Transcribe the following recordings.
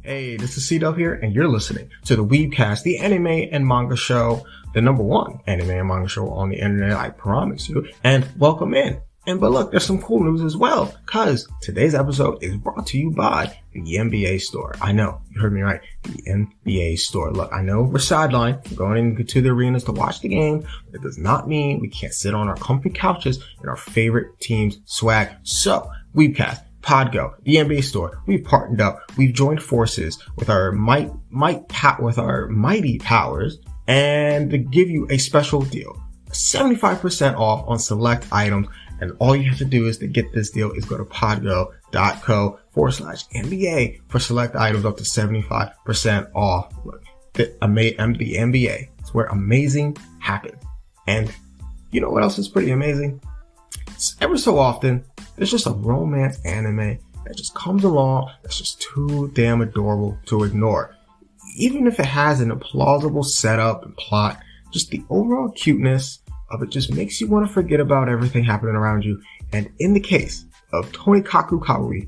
Hey, this is C-Dub here, and you're listening to the WeebCast, the anime and manga show, the number one anime and manga show on the internet, I promise you. And welcome in. But look, there's some cool news as well, cause today's episode is brought to you by the NBA store. I know, you heard me right, the NBA store. Look, I know we're sidelined, we're going into the arenas to watch the game, but it does not mean we can't sit on our comfy couches in our favorite team's swag. So, WeebCast, Podgo, the NBA store, we've partnered up, we've joined forces with our mighty powers, and to give you a special deal, 75% off on select items, and all you have to do is to get this deal is go to podgo.co/NBA for select items up to 75% off. Look, the NBA, it's where amazing happens. And you know what else is pretty amazing? Ever so often, there's just a romance anime that just comes along that's just too damn adorable to ignore. Even if it has an implausible setup and plot, just the overall cuteness of it just makes you want to forget about everything happening around you. And in the case of Tonikawa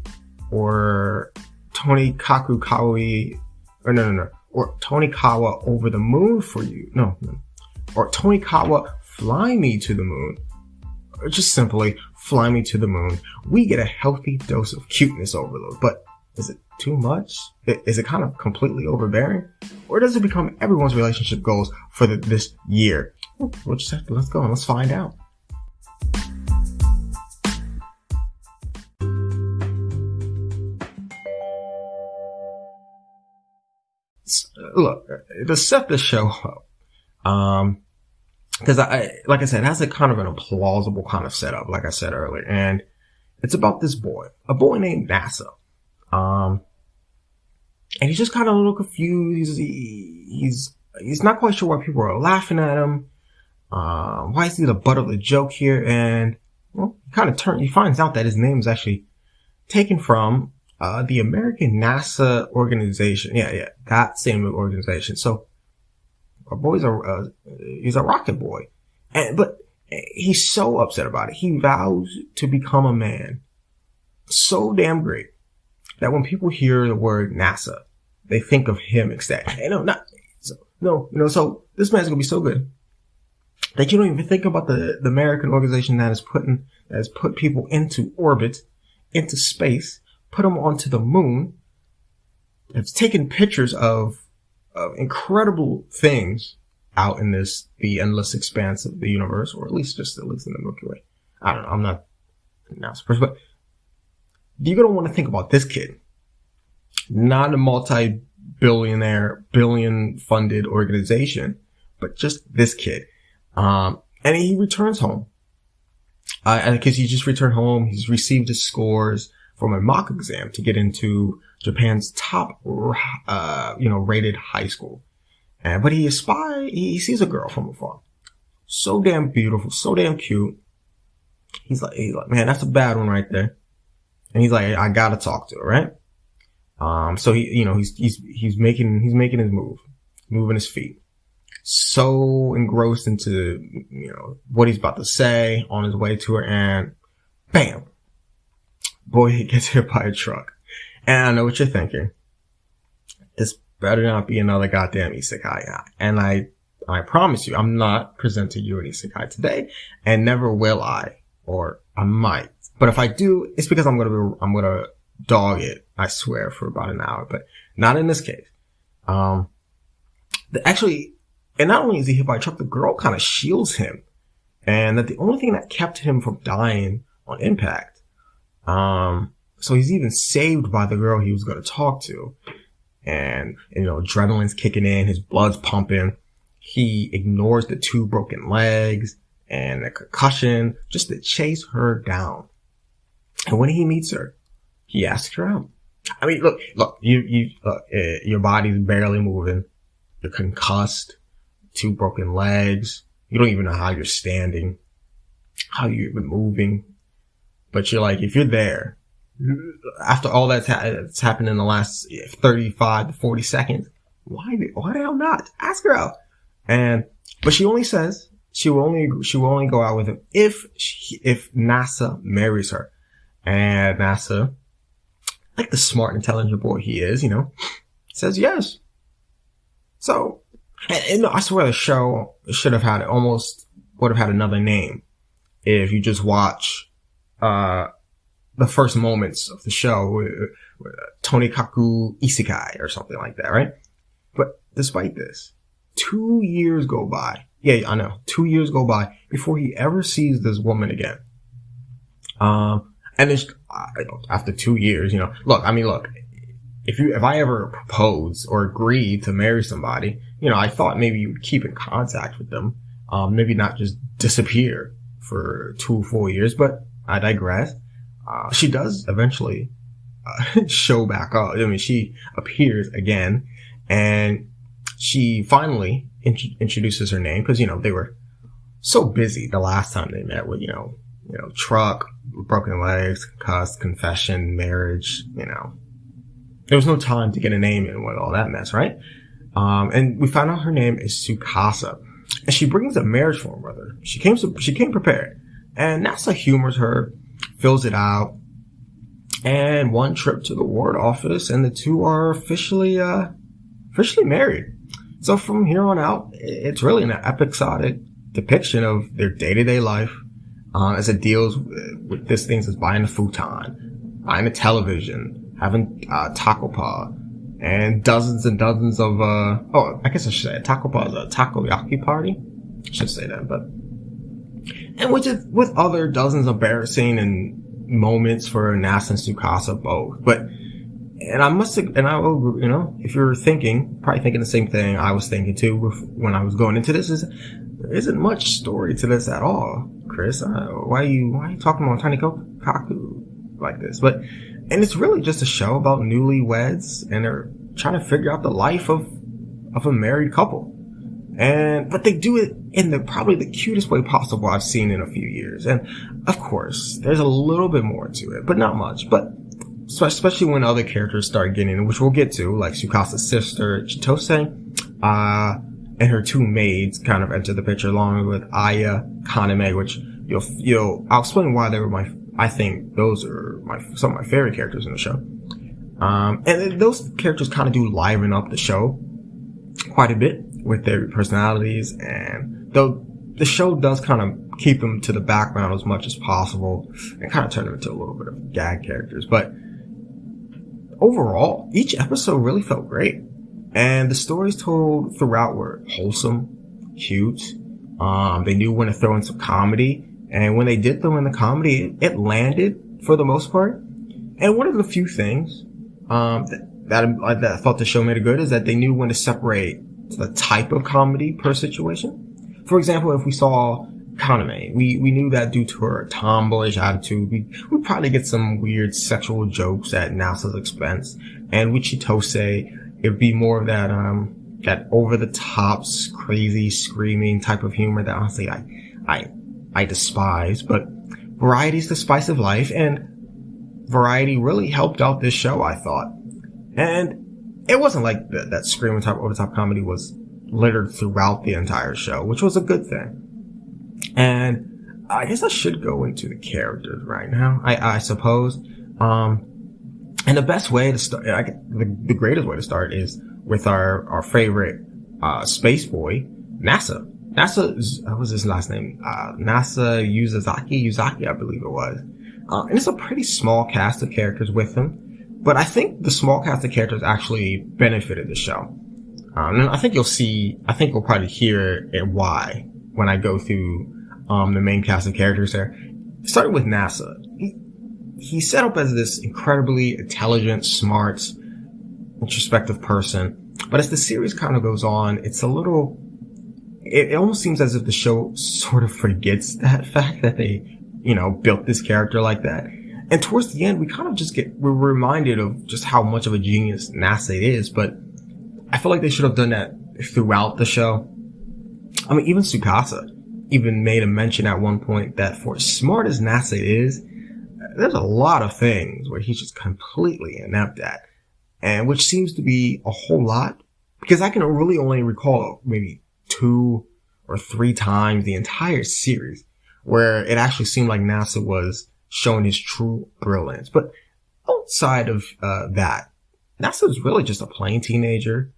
or Tonikawa over the moon for you, or Tonikawa fly me to the moon, or just simply fly me to the moon, we get a healthy dose of cuteness overload. But is it too much? Is it kind of completely overbearing? Or does it become everyone's relationship goals for this year? We'll just have to, let's go and let's find out. Look, to set the show up, because like I said, it has a kind of an implausible kind of setup, like I said earlier, and it's about this boy, a boy named NASA. And he's just kind of a little confused. He's not quite sure why people are laughing at him. Why is he the butt of the joke here? And, well, he finds out that his name is actually taken from, the American NASA organization. Yeah, that same organization. So, our boy's he's a rocket boy. But he's so upset about it. He vows to become a man so damn great that when people hear the word NASA, they think of him instead. So this man's gonna be so good that you don't even think about the American organization that has put people into orbit, into space, put them onto the moon. It's taken pictures of incredible things out in the endless expanse of the universe, or at least in the Milky Way. I don't know. I'm not an NASA person, but you're going to want to think about this kid, not a multi-billionaire, billion-funded organization, but just this kid. And he returns home. Because he just returned home. He's received his scores from a mock exam to get into Japan's top, rated high school. But he sees a girl from afar. So damn beautiful, so damn cute. He's like, man, that's a bad one right there. And he's like, I gotta talk to her, right? So he's making his move, moving his feet. So engrossed into, what he's about to say on his way to her, and bam! Boy, he gets hit by a truck. And I know what you're thinking. This better not be another goddamn isekai. And I promise you, I'm not presenting you an isekai today, and never will I, or I might. But if I do, it's because I'm gonna dog it, I swear, for about an hour, but not in this case. Actually, and not only is he hit by a truck, the girl kind of shields him. And that the only thing that kept him from dying on impact. So he's even saved by the girl he was going to talk to. And, adrenaline's kicking in, his blood's pumping. He ignores the 2 broken legs and a concussion just to chase her down. And when he meets her, he asks her out. I mean, look, your body's barely moving. You're concussed, 2 broken legs. You don't even know how you're standing, how you're even moving. But you're like, if you're there, after all that's happened in the last 35 to 40 seconds, why the hell not? Ask her out. But she only says she will only go out with him if NASA marries her. And NASA, like the smart, intelligent boy he is, says yes. So, and I swear the show would have had another name if you just watch, the first moments of the show, Tonikawa Isekai or something like that, right? But despite this, 2 years go by. Yeah, I know. 2 years go by before he ever sees this woman again. And it's, after 2 years, look, if I ever proposed or agreed to marry somebody, I thought maybe you would keep in contact with them. Maybe not just disappear for 2 full years, but I digress. She does eventually, show back up. She appears again, and she finally introduces her name because, they were so busy the last time they met with, truck, broken legs, concussed, confession, marriage, There was no time to get a name in with all that mess, right? And we found out her name is Tsukasa. And she brings a marriage form with her. She came prepared. And NASA humors her, fills it out, and one trip to the ward office, and the two are officially married. So from here on out, it's really an episodic depiction of their day-to-day life, as it deals with this things as buying a futon, buying a television, having taco pod, and dozens and dozens of I guess I should say a taco pod is a takoyaki party. I should say that, but and with other dozens of embarrassing and moments for Nasa and Tsukasa both. But if you're probably thinking the same thing I was thinking too when I was going into this, there isn't much story to this at all, Chris. Why are you talking about Tonikawa like this? And it's really just a show about newlyweds, and they're trying to figure out the life of a married couple. But they do it in probably the cutest way possible I've seen in a few years. And of course, there's a little bit more to it, but not much. But so especially when other characters start getting in, which we'll get to, like Tsukasa's sister, Chitose, and her two maids kind of enter the picture along with Aya, Kaname, which I'll explain why they were I think those are some of my favorite characters in the show. And those characters kind of do liven up the show quite a bit with their personalities, and though the show does kind of keep them to the background as much as possible and kind of turn them into a little bit of gag characters. But overall, each episode really felt great, and the stories told throughout were wholesome, cute. They knew when to throw in some comedy, and when they did throw in the comedy, it landed for the most part. And one of the few things that I thought the show made it good is that they knew when to separate the type of comedy per situation. For example, if we saw Kaname, we knew that due to her tomboyish attitude, we'd probably get some weird sexual jokes at NASA's expense. And with Chitose, it'd be more of that over the top, crazy, screaming type of humor that honestly I despise. But variety's the spice of life, and variety really helped out this show, I thought. And it wasn't like that screaming over the top comedy was littered throughout the entire show, which was a good thing. And I guess I should go into the characters right now, I suppose. And the best way to start, the greatest way to start is with our favorite, space boy, NASA. What was his last name? NASA Yuzaki, I believe it was. And it's a pretty small cast of characters with him. But I think the small cast of characters actually benefited the show. And I think you'll probably hear it why when I go through, the main cast of characters there. Starting with NASA. He's set up as this incredibly intelligent, smart, introspective person. But as the series kind of goes on, it almost seems as if the show sort of forgets that fact that they, built this character like that. And towards the end, we kind of we're reminded of just how much of a genius NASA is, but I feel like they should have done that throughout the show. I mean, even Tsukasa even made a mention at one point that for as smart as NASA is, there's a lot of things where he's just completely inept at, and which seems to be a whole lot, because I can really only recall maybe 2 or 3 times the entire series where it actually seemed like NASA was showing his true brilliance. But outside of that, NASA's really just a plain teenager,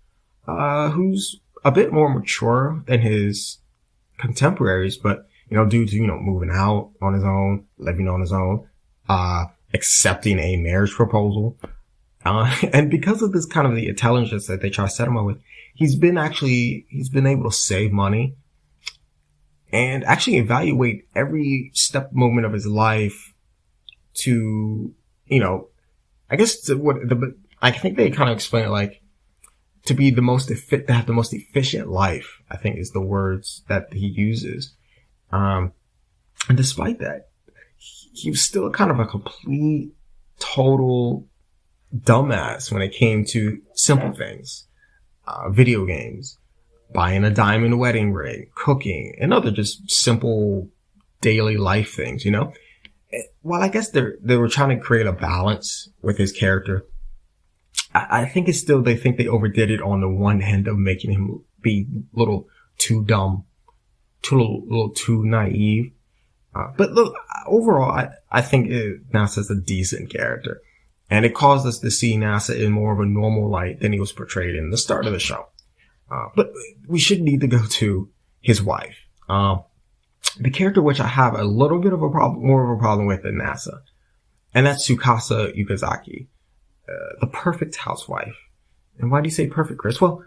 who's a bit more mature than his contemporaries, but, due to, moving out on his own, living on his own, accepting a marriage proposal. And because of this kind of the intelligence that they try to set him up with, he's been able to save money and actually evaluate every step moment of his life to, I guess I think they kind of explain it like to be to have the most efficient life, I think is the words that he uses. And despite that, he was still kind of a complete, total dumbass when it came to simple things, video games, buying a diamond wedding ring, cooking, and other just simple daily life things, While I guess they were trying to create a balance with his character, I think they think they overdid it on the one end of making him be a little too dumb, a little too naive. But look, overall, I think NASA's a decent character. And it caused us to see NASA in more of a normal light than he was portrayed in the start of the show. But we should need to go to his wife. The character which I have a little bit of a problem, more of a problem with than NASA. And that's Tsukasa Yukazaki, the perfect housewife. And why do you say perfect, Chris? Well,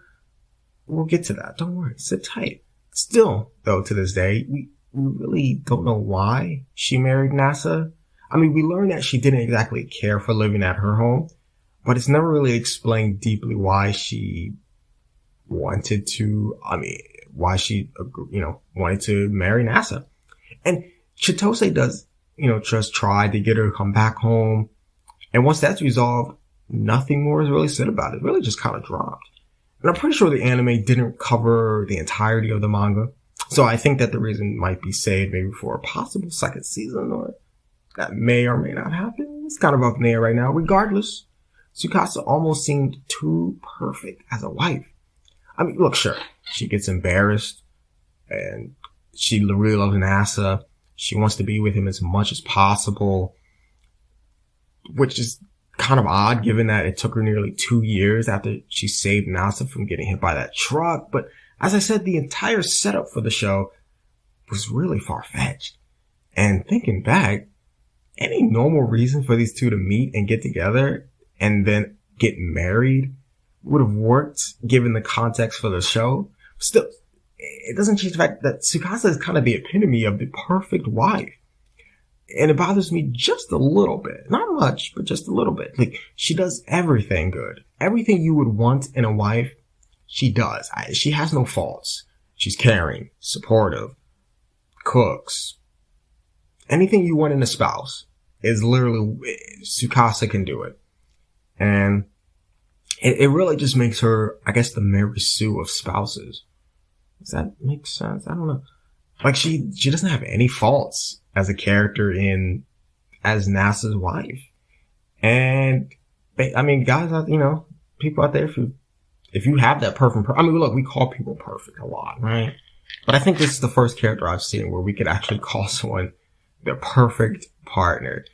we'll get to that. Don't worry. Sit tight. Still, though, to this day, we really don't know why she married NASA. I mean, we learned that she didn't exactly care for living at her home, but it's never really explained deeply why she wanted to, wanted to marry NASA. And Chitose does, just try to get her to come back home. And once that's resolved, nothing more is really said about it. It really just kind of dropped. And I'm pretty sure the anime didn't cover the entirety of the manga. So I think that the reason might be saved maybe for a possible second season, or that may or may not happen. It's kind of up in the air right now. Regardless, Tsukasa almost seemed too perfect as a wife. I mean, look, sure, she gets embarrassed and she really loves NASA. She wants to be with him as much as possible, which is kind of odd given that it took her nearly 2 years after she saved NASA from getting hit by that truck. But as I said, the entire setup for the show was really far-fetched. And thinking back, any normal reason for these two to meet and get together and then get married would have worked given the context for the show. Still, it doesn't change the fact that Tsukasa is kind of the epitome of the perfect wife. And it bothers me just a little bit. Not much, but just a little bit. Like, she does everything good. Everything you would want in a wife, she does. She has no faults. She's caring, supportive, cooks. Anything you want in a spouse is literally, Tsukasa can do it. And it really just makes her, I guess, the Mary Sue of spouses. Does that make sense? I don't know. Like, she doesn't have any faults as a character as NASA's wife. And, I mean, guys, people out there, if you have that perfect, look, we call people perfect a lot, right? But I think this is the first character I've seen where we could actually call someone their perfect partner.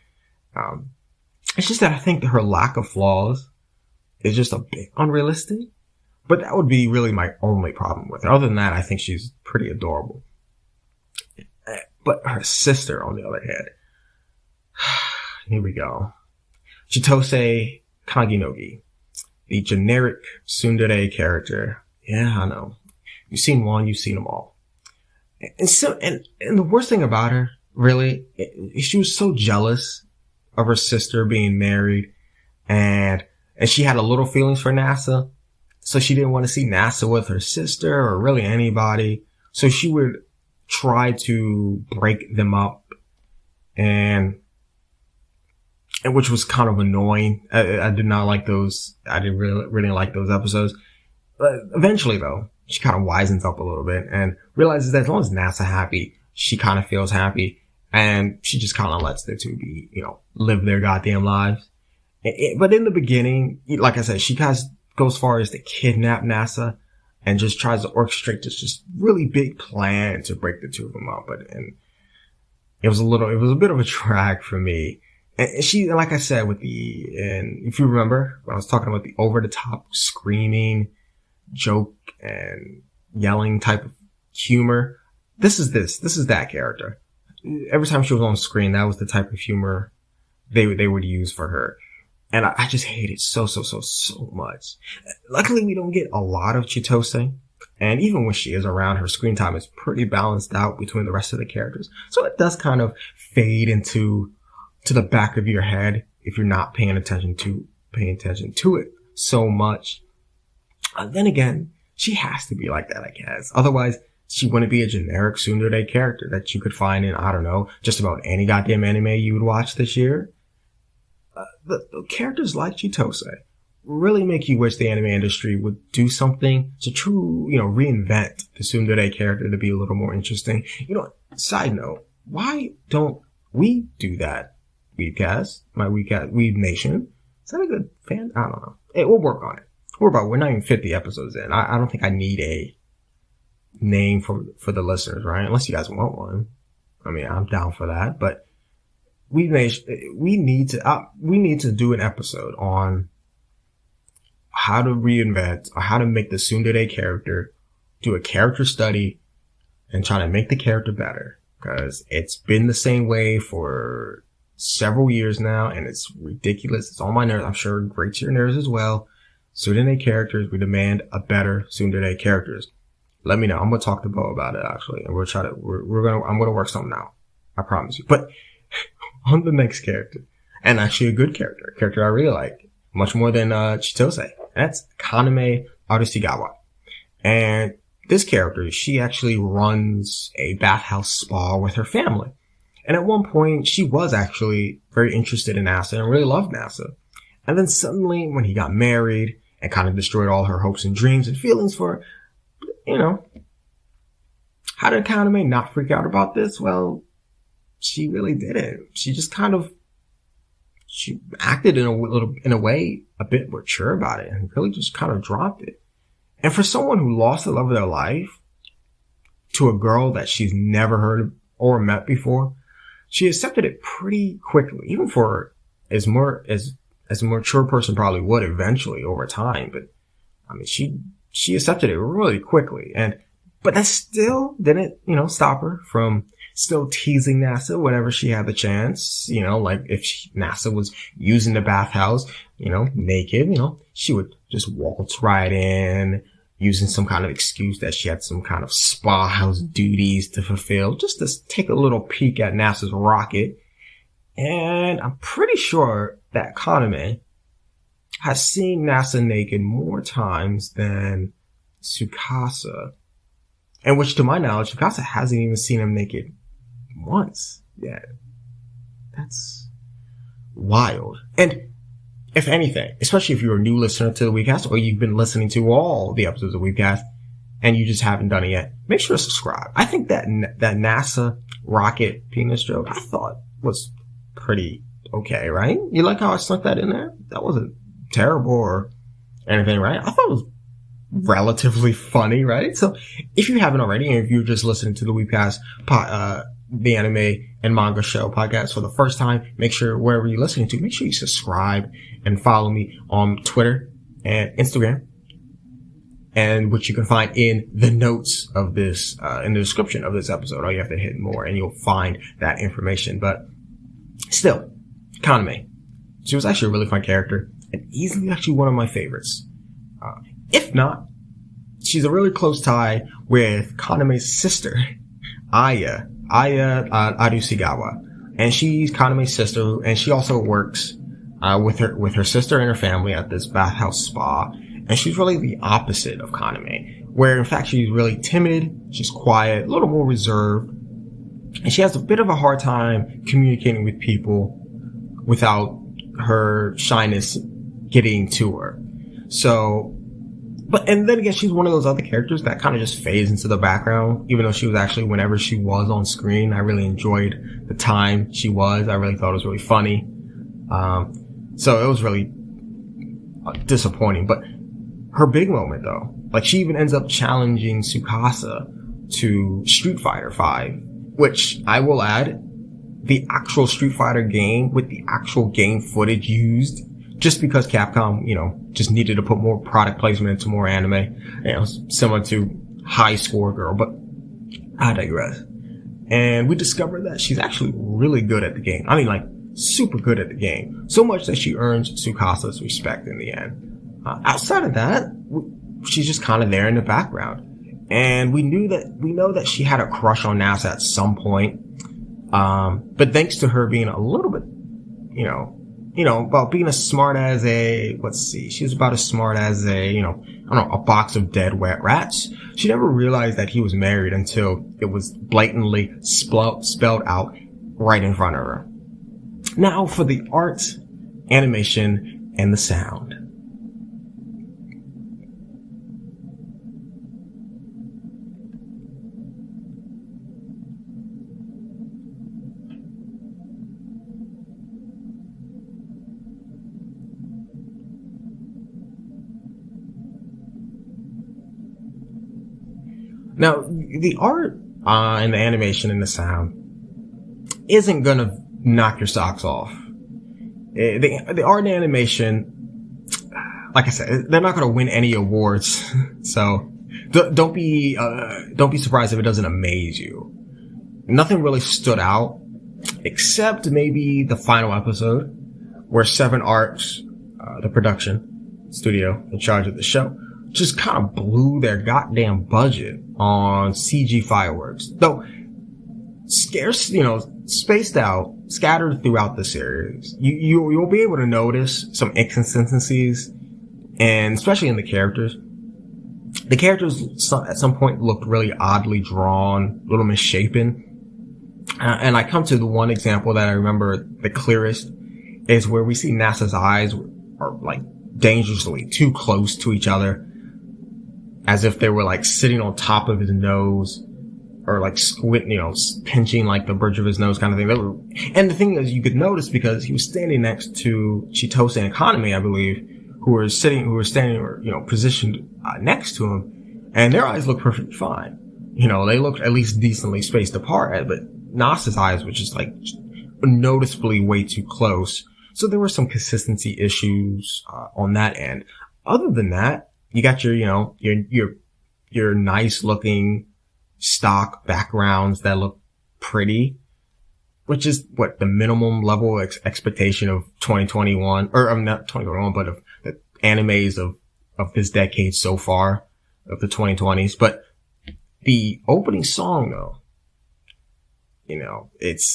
It's just that I think that her lack of flaws is just a bit unrealistic. But that would be really my only problem with her. Other than that, I think she's pretty adorable. But her sister, on the other hand, here we go. Chitose Kaginogi, the generic tsundere character. Yeah, I know. You've seen one, you've seen them all. And the worst thing about her, really, she was so jealous of her sister being married, and she had a little feelings for NASA, so she didn't want to see NASA with her sister or really anybody. So she would try to break them up, and which was kind of annoying. I did not like those. I didn't really like those episodes. But eventually, though, she kind of wisens up a little bit and realizes that as long as NASA's happy, she kind of feels happy. And she just kind of lets the two be, live their goddamn lives. But in the beginning, like I said, she kind of goes far as to kidnap NASA and just tries to orchestrate this just really big plan to break the two of them up. And it was a bit of a drag for me. And she, like I said, and if you remember, when I was talking about the over-the-top screaming, joke, and yelling type of humor, this is that character. Every time she was on screen, that was the type of humor they would use for her. And I just hate it so much. Luckily, we don't get a lot of Chitose. And even when she is around, her screen time is pretty balanced out between the rest of the characters. So it does kind of fade into the back of your head if you're not paying attention to it so much. Then again, she has to be like that, I guess. Otherwise, she wouldn't be a generic tsundere character that you could find in, I don't know, just about any goddamn anime you would watch this year. The characters like Chitose really make you wish the anime industry would do something to reinvent the tsundere character to be a little more interesting. Side note, why don't we do that? WeebCast, Weeb Nation. Is that a good fan? I don't know. We'll work on it. We're not even 50 episodes in. I don't think I need a name for the listeners, right? Unless you guys want one. I mean, I'm down for that, but we need to do an episode on how to reinvent or how to make the tsundere character, do a character study and try to make the character better, because it's been the same way for several years now and it's ridiculous. It's on my nerves. I'm sure it grates your nerves as well. Tsundere characters, we demand a better tsundere characters. Let me know. I'm going to talk to Bo about it actually. And I'm going to work something out. I promise you. But on the next character, and actually a good character, a character I really like, much more than Chitose. And that's Kaname Arusigawa. And this character, she actually runs a bathhouse spa with her family. And at one point, she was actually very interested in Nasa and really loved Nasa. And then suddenly, when he got married and kind of destroyed all her hopes and dreams and feelings for her, how did Kaname not freak out about this? Well, she really didn't. She just she acted in a way a bit mature about it and really just kind of dropped it. And for someone who lost the love of their life to a girl that she's never heard of or met before, she accepted it pretty quickly, even for as a mature person probably would eventually over time. But I mean, she accepted it really quickly. But that still didn't, stop her from still teasing Nasa whenever she had the chance. Like if Nasa was using the bathhouse, naked, she would just waltz right in using some kind of excuse that she had some kind of spa house duties to fulfill, just to take a little peek at Nasa's rocket. And I'm pretty sure that Kaname has seen Nasa naked more times than Tsukasa. And which, to my knowledge, Tsukasa hasn't even seen him naked once yet. That's wild. And if anything, especially if you're a new listener to the WeebCast or you've been listening to all the episodes of WeebCast and you just haven't done it yet, make sure to subscribe. I think that NASA rocket penis joke, I thought was pretty okay, right? You like how I snuck that in there? That wasn't terrible or anything, right? I thought it was relatively funny, right? So if you haven't already, and if you're just listening to the WeebCast, the anime and manga show podcast for the first time, make sure wherever you're listening to, make sure you subscribe and follow me on Twitter and Instagram, and which you can find in the notes of this, in the description of this episode. All you have to hit more and you'll find that information. But still, Kaname, she was actually a really fun character and easily actually one of my favorites. If not, she's a really close tie with Kaname's sister, Aya Arusigawa. And she's Kaname's sister, and she also works with her sister and her family at this bathhouse spa. And she's really the opposite of Kaname, where in fact she's really timid, she's quiet, a little more reserved, and she has a bit of a hard time communicating with people without her shyness getting to her. So, and then again, she's one of those other characters that kind of just fades into the background, even though she was actually, whenever she was on screen, I really enjoyed the time she was. I really thought it was really funny. So it was really disappointing. But her big moment, though, like she even ends up challenging Tsukasa to Street Fighter V, which I will add, the actual Street Fighter game with the actual game footage used, just because Capcom, just needed to put more product placement into more anime, similar to High Score Girl, but I digress. And we discovered that she's actually really good at the game. I mean, like, super good at the game. So much that she earns Tsukasa's respect in the end. Outside of that, she's just kind of there in the background. And we know that she had a crush on NASA at some point. But thanks to her being a little bit, about being as smart as she was about as smart as a box of dead wet rats. She never realized that he was married until it was blatantly spelled out right in front of her. Now for the art, animation, and the sound. Now, the art and the animation and the sound isn't gonna knock your socks off. The art and animation, like I said, they're not gonna win any awards. So don't be surprised if it doesn't amaze you. Nothing really stood out, except maybe the final episode, where Seven Arts, the production studio in charge of the show, just kind of blew their goddamn budget on CG fireworks. Though scarce, spaced out, scattered throughout the series, you'll be able to notice some inconsistencies, and especially in the characters. The characters at some point looked really oddly drawn, a little misshapen. And I come to the one example that I remember the clearest is where we see NASA's eyes are like dangerously too close to each other, as if they were like sitting on top of his nose, or like pinching like the bridge of his nose kind of thing. And the thing is, you could notice because he was standing next to Chitose and Economy, I believe, who were positioned next to him, and their eyes looked perfectly fine. They looked at least decently spaced apart, but Nasa's eyes were just like noticeably way too close. So there were some consistency issues on that end. Other than that, you got your nice looking stock backgrounds that look pretty, which is what the minimum level expectation of 2021, or not 2021, but of the animes of this decade so far, of the 2020s. But the opening song though,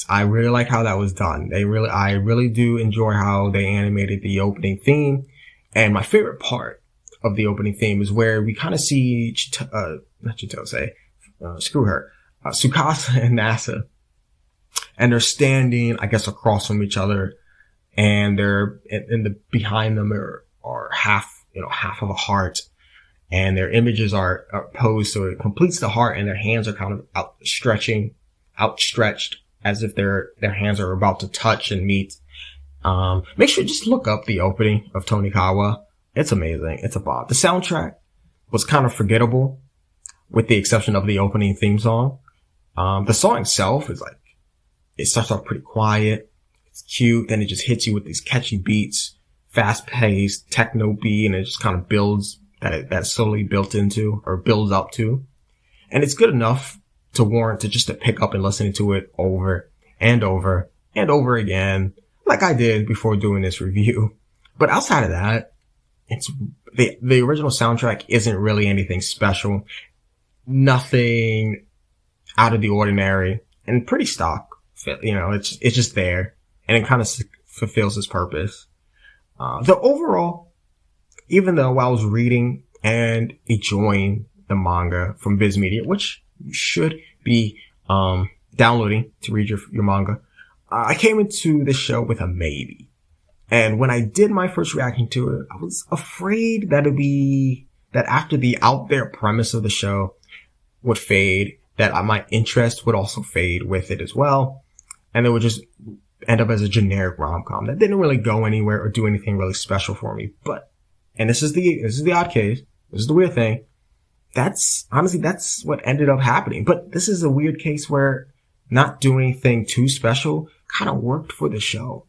I really like how that was done. I really do enjoy how they animated the opening theme. And my favorite part of the opening theme is where we kind of see Tsukasa and NASA, and they're standing, I guess, across from each other, and they're behind them are half of a heart, and their images are posed so it completes the heart, and their hands are kind of outstretched as if their hands are about to touch and meet. Make sure you just look up the opening of Tonikawa. It's amazing. It's a bop. The soundtrack was kind of forgettable, with the exception of the opening theme song. The song itself is like, it starts off pretty quiet. It's cute. Then it just hits you with these catchy beats, fast paced techno beat, and it just kind of builds that slowly builds up to. And it's good enough to warrant to pick up and listen to it over and over and over again, like I did before doing this review. But outside of that, it's the original soundtrack isn't really anything special, nothing out of the ordinary, and pretty stock. It's just there, and it kind of fulfills its purpose. The overall, even though I was reading and enjoying the manga from Viz Media, which you should be downloading to read your manga, I came into this show with a maybe. And when I did my first reaction to it, I was afraid that after the out there premise of the show would fade, that my interest would also fade with it as well. And it would just end up as a generic rom-com that didn't really go anywhere or do anything really special for me. But, and this is the odd case. This is the weird thing. That's what ended up happening. But this is a weird case where not doing anything too special kind of worked for the show.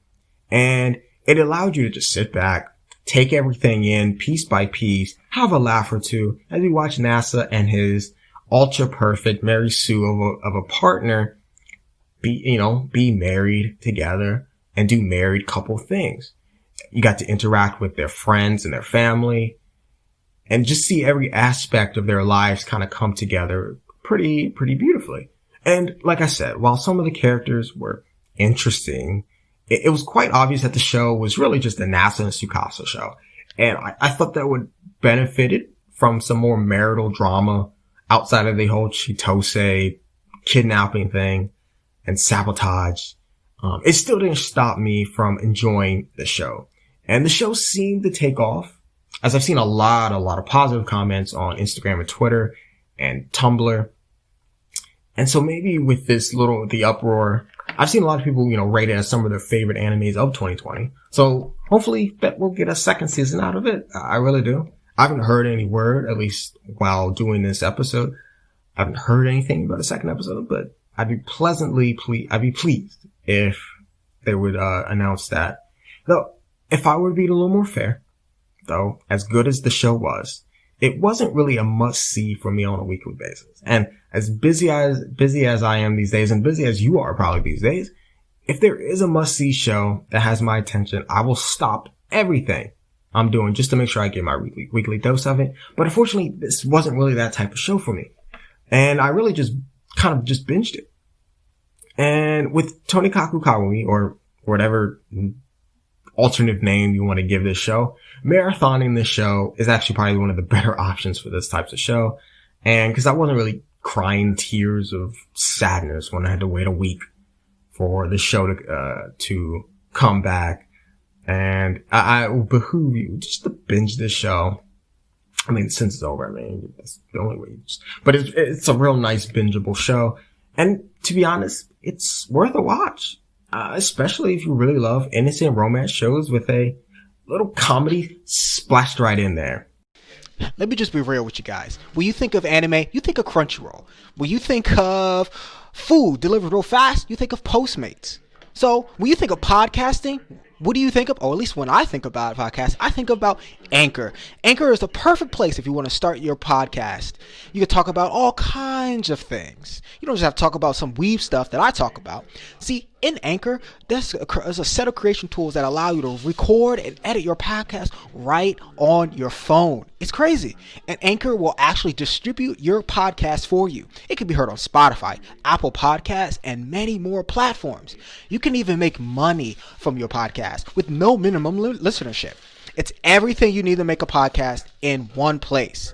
And it allowed you to just sit back, take everything in piece by piece, have a laugh or two as you watch NASA and his ultra perfect Mary Sue of a partner be married together and do married couple things. You got to interact with their friends and their family and just see every aspect of their lives kind of come together pretty beautifully. And like I said, while some of the characters were interesting, it was quite obvious that the show was really just a NASA and Tsukasa show. And I thought that would benefit it from some more marital drama outside of the whole Chitose kidnapping thing and sabotage. It still didn't stop me from enjoying the show. And the show seemed to take off, as I've seen a lot of positive comments on Instagram and Twitter and Tumblr. And so maybe with the uproar, I've seen a lot of people, rate it as some of their favorite animes of 2020. So hopefully that we'll get a second season out of it. I really do. I haven't heard any word, at least while doing this episode. I haven't heard anything about a second episode, but I'd be pleased if they would, announce that. Though, if I were to be a little more fair, though, as good as the show was, it wasn't really a must-see for me on a weekly basis. And as busy as I am these days, and busy as you are probably these days, if there is a must-see show that has my attention, I will stop everything I'm doing just to make sure I get my weekly dose of it. But unfortunately, this wasn't really that type of show for me. And I really just binged it. And with Tonikaku Kawami, or whatever alternate name you want to give this show, marathoning this show is actually probably one of the better options for this type of show. And because I wasn't really crying tears of sadness when I had to wait a week for the show to come back. And I will behoove you just to binge this show. I mean, since it's over, that's the only way. But it's a real nice bingeable show. And to be honest, it's worth a watch. Especially if you really love innocent romance shows with a little comedy splashed right in there. Let me just be real with you guys. When you think of anime, you think of Crunchyroll. When you think of food delivered real fast, you think of Postmates. So when you think of podcasting, what do you think of? Or at least when I think about podcasts, I think about Anchor. Anchor is the perfect place if you want to start your podcast. You can talk about all kinds of things. You don't just have to talk about some weeb stuff that I talk about. See, in Anchor, there's a set of creation tools that allow you to record and edit your podcast right on your phone. It's crazy. And Anchor will actually distribute your podcast for you. It can be heard on Spotify, Apple Podcasts, and many more platforms. You can even make money from your podcast with no minimum listenership. It's everything you need to make a podcast in one place.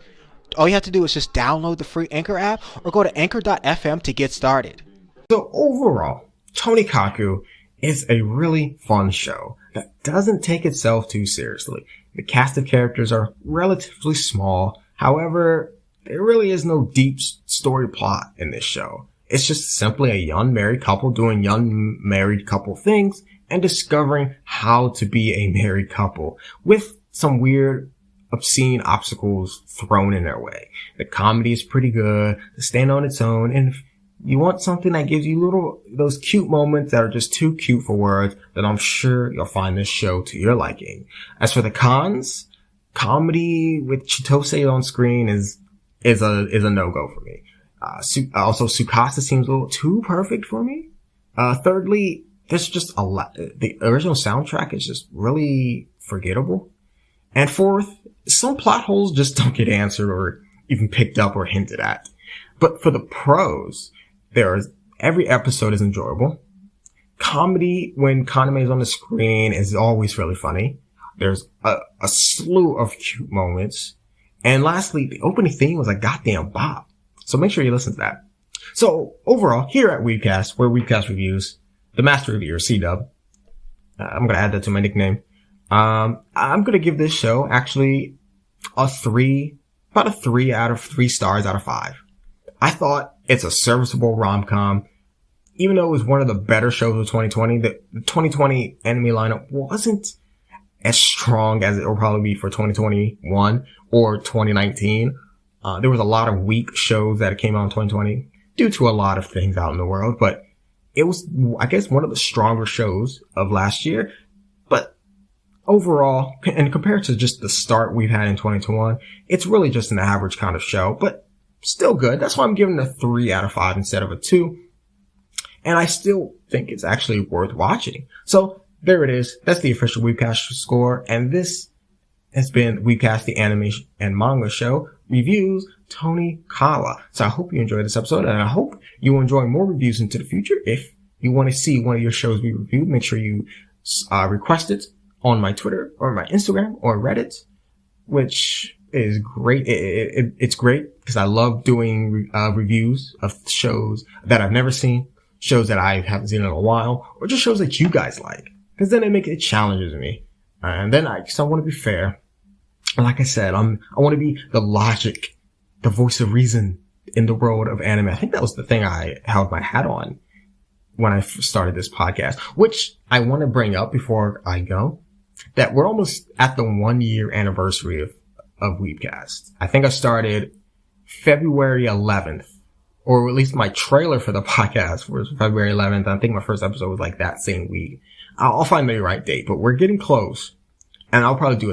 All you have to do is just download the free Anchor app or go to anchor.fm to get started. So overall, Tonikaku is a really fun show that doesn't take itself too seriously. The cast of characters are relatively small. However, there really is no deep story plot in this show. It's just simply a young married couple doing young married couple things and discovering how to be a married couple with some weird, obscene obstacles thrown in their way. The comedy is pretty good, to stand on its own, and if you want something that gives you those cute moments that are just too cute for words, then I'm sure you'll find this show to your liking. As for the cons, comedy with Chitose on screen is a no-go for me. Also, Tsukasa seems a little too perfect for me. Thirdly, there's just a lot. The original soundtrack is just really forgettable. And fourth, some plot holes just don't get answered or even picked up or hinted at. But for the pros, every episode is enjoyable. Comedy when Kaname is on the screen is always really funny. There's a slew of cute moments. And lastly, the opening theme was a goddamn bop. So make sure you listen to that. So overall, here at WeebCast, where WeebCast reviews, the master reviewer, C-Dub, I'm going to add that to my nickname. I'm going to give this show actually about a 3 out of 3 stars out of 5. I thought it's a serviceable rom-com. Even though it was one of the better shows of 2020, the 2020 anime lineup wasn't as strong as it will probably be for 2021 or 2019. There was a lot of weak shows that came out in 2020 due to a lot of things out in the world, but it was, I guess, one of the stronger shows of last year. But overall, and compared to just the start we've had in 2021, it's really just an average kind of show, but still good. That's why I'm giving it a 3 out of 5 instead of a 2. And I still think it's actually worth watching. So there it is. That's the official WeebCast score. And this has been WeebCast, the anime and manga show reviews Tonikawa. So I hope you enjoyed this episode, and I hope you will enjoy more reviews into the future. If you want to see one of your shows we reviewed, make sure you request it on my Twitter or my Instagram or Reddit, which is great. It's great because I love doing reviews of shows that I've never seen, shows that I haven't seen in a while, or just shows that you guys like, because then it challenges me. And then I want to be fair. Like I said, I want to be the logic, the voice of reason in the world of anime. I think that was the thing I held my hat on when I started this podcast, which I want to bring up before I go, that we're almost at the 1-year anniversary of WeebCast. I think I started February 11th, or at least my trailer for the podcast was February 11th. I think my first episode was like that same week. I'll find the right date, but we're getting close. And I'll probably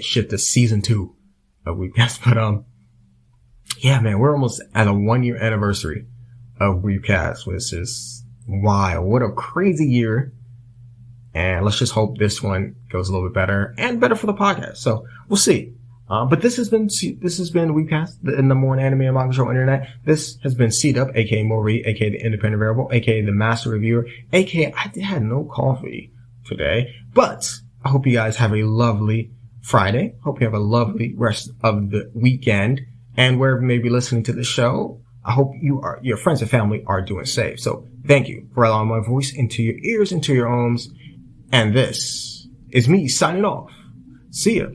shift to season 2 of WeebCast. But, yeah, man, we're almost at a 1-year anniversary of WeebCast, which is wild. What a crazy year. And let's just hope this one goes a little bit better and better for the podcast. So we'll see. But this has been WeebCast, the number one anime and manga show on the internet. This has been C-Dub, aka Maurice, aka the Independent Variable, aka the Master Reviewer, aka I had no coffee today, but I hope you guys have a lovely Friday. Hope you have a lovely rest of the weekend. And wherever you may be listening to the show, I hope your friends and family are doing safe. So thank you for allowing my voice into your ears, into your homes. And this is me signing off. See ya.